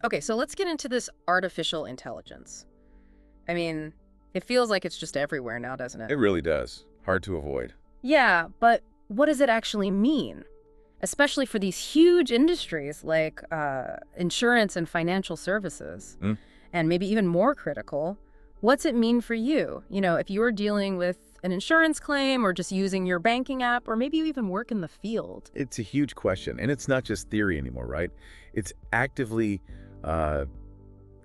Okay, so let's get into this artificial intelligence. I mean, it feels like it's just everywhere now, doesn't it? It really does. Hard to avoid. Yeah, but what does it actually mean? Especially for these huge industries like insurance and financial services. Mm. And maybe even more critical, what's it mean for you? You know, if you were dealing with an insurance claim or just using your banking app, or maybe you even work in the field. It's a huge question, and it's not just theory anymore, right? It's actively uh,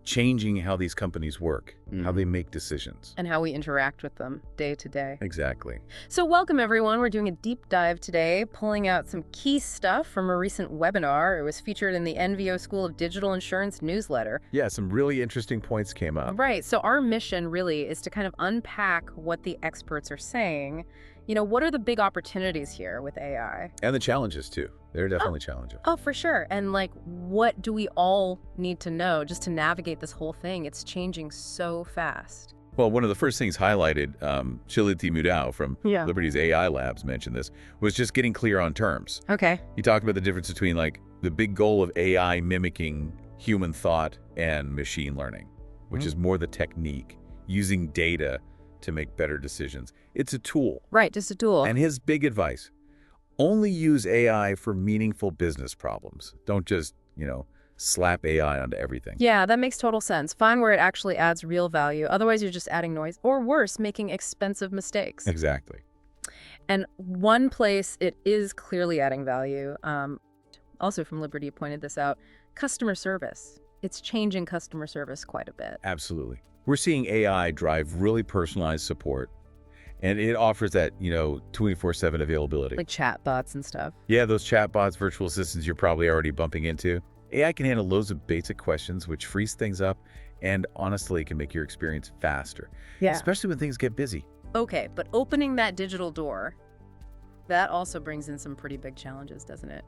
changing how these companies work, how they make decisions. And how we interact with them day to day. Exactly. So welcome, everyone. We're doing a deep dive today, pulling out some key stuff from a recent webinar. It was featured in the NVO School of Digital Insurance newsletter. Yeah, some really interesting points came up. Right. So our mission really is to kind of unpack what the experts are saying. You know, what are the big opportunities here with AI? And the challenges, too. They're definitely challenging. Oh, for sure. And like, what do we all need to know just to navigate this whole thing? It's changing so fast. Well, one of the first things highlighted, Shiliti Mudao from Yeah. Liberty's AI Labs mentioned this, was just getting clear on terms. Okay. He talked about the difference between, like, the big goal of AI mimicking human thought and machine learning, which is more the technique, using data to make better decisions. It's a tool. Right, just a tool. And his big advice, only use AI for meaningful business problems. Don't just, slap AI onto everything. Yeah, that makes total sense. Find where it actually adds real value. Otherwise, you're just adding noise, or worse, making expensive mistakes. Exactly. And one place it is clearly adding value, also from Liberty pointed this out, customer service. It's changing customer service quite a bit. Absolutely. We're seeing AI drive really personalized support, and it offers that, 24/7 availability. Like chatbots and stuff. Yeah, those chatbots, virtual assistants you're probably already bumping into. AI can handle loads of basic questions, which frees things up and honestly can make your experience faster, especially when things get busy. Okay, but opening that digital door, that also brings in some pretty big challenges, doesn't it?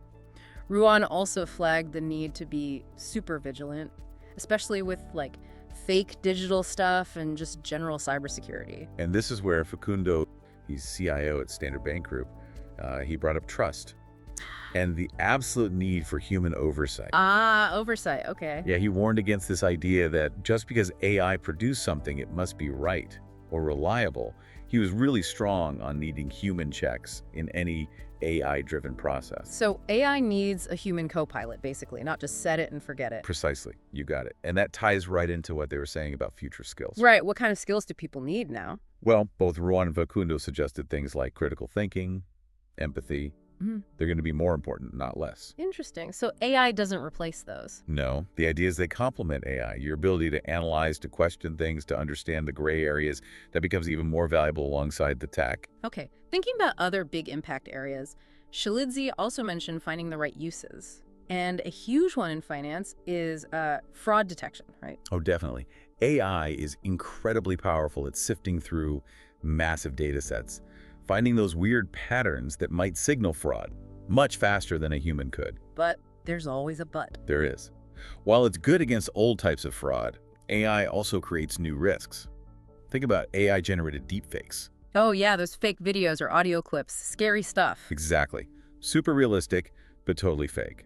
Ruan also flagged the need to be super vigilant, especially with like fake digital stuff and just general cybersecurity. And this is where Facundo, he's CIO at Standard Bank Group, he brought up trust and the absolute need for human oversight. Oversight, okay. Yeah, he warned against this idea that just because AI produced something, it must be right or reliable. He was really strong on needing human checks in any AI-driven process. So AI needs a human co-pilot, basically, not just set it and forget it. Precisely. You got it. And that ties right into what they were saying about future skills. Right, what kind of skills do people need now? Well, both Ruan and Facundo suggested things like critical thinking, empathy. They're going to be more important, not less. Interesting. So AI doesn't replace those. No, the idea is they complement AI. Your ability to analyze, to question things, to understand the gray areas, that becomes even more valuable alongside the tech. Okay, thinking about other big impact areas, Shalidze also mentioned finding the right uses. And a huge one in finance is fraud detection, right? Oh, definitely. AI is incredibly powerful at sifting through massive data sets, finding those weird patterns that might signal fraud much faster than a human could. But there's always a but. There is. While it's good against old types of fraud, AI also creates new risks. Think about AI-generated deepfakes. Oh yeah, those fake videos or audio clips, scary stuff. Exactly. Super realistic, but totally fake.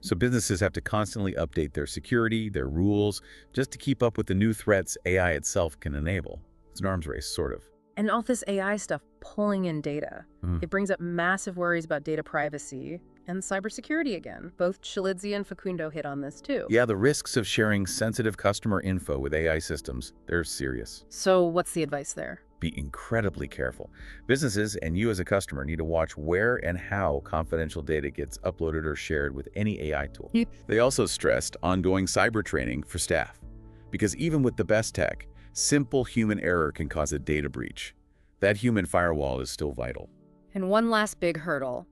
So businesses have to constantly update their security, their rules, just to keep up with the new threats AI itself can enable. It's an arms race, sort of. And all this AI stuff pulling in data. It brings up massive worries about data privacy and cybersecurity again. Both Shalidze and Facundo hit on this too. Yeah, the risks of sharing sensitive customer info with AI systems, they're serious. So what's the advice there? Be incredibly careful. Businesses and you as a customer need to watch where and how confidential data gets uploaded or shared with any AI tool. They also stressed ongoing cyber training for staff, because even with the best tech, simple human error can cause a data breach. That human firewall is still vital. And one last big hurdle.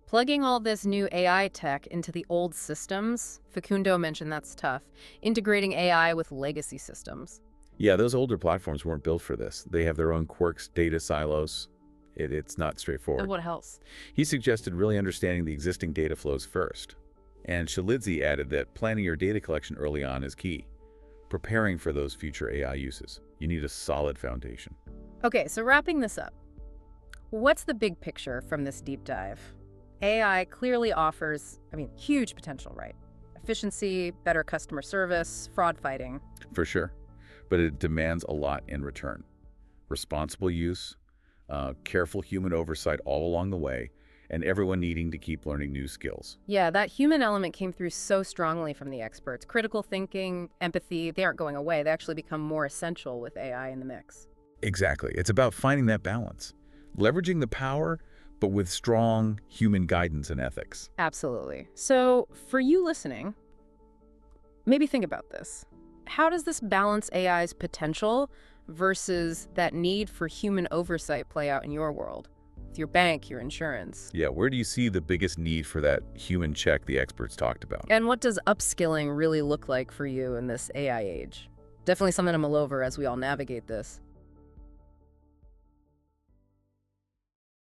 Plugging all this new AI tech into the old systems, Facundo mentioned that's tough. Integrating AI with legacy systems. Yeah, those older platforms weren't built for this. They have their own quirks, data silos. It's not straightforward. And what else? He suggested really understanding the existing data flows first. And Shalidze added that planning your data collection early on is key. Preparing for those future AI uses. You need a solid foundation. Okay, so wrapping this up. What's the big picture from this deep dive? AI clearly offers, huge potential, right? efficiency, better customer service, fraud fighting. For sure. But it demands a lot in return. Responsible use, careful human oversight all along the way, and everyone needing to keep learning new skills. Yeah, that human element came through so strongly from the experts. Critical thinking, empathy, they aren't going away. They actually become more essential with AI in the mix. Exactly. It's about finding that balance, leveraging the power, but with strong human guidance and ethics. Absolutely. So, for you listening, maybe think about this. How does this balance AI's potential versus that need for human oversight play out in your world? With your bank, your insurance? Yeah, where do you see the biggest need for that human check the experts talked about? And what does upskilling really look like for you in this AI age? Definitely something to mull over as we all navigate this.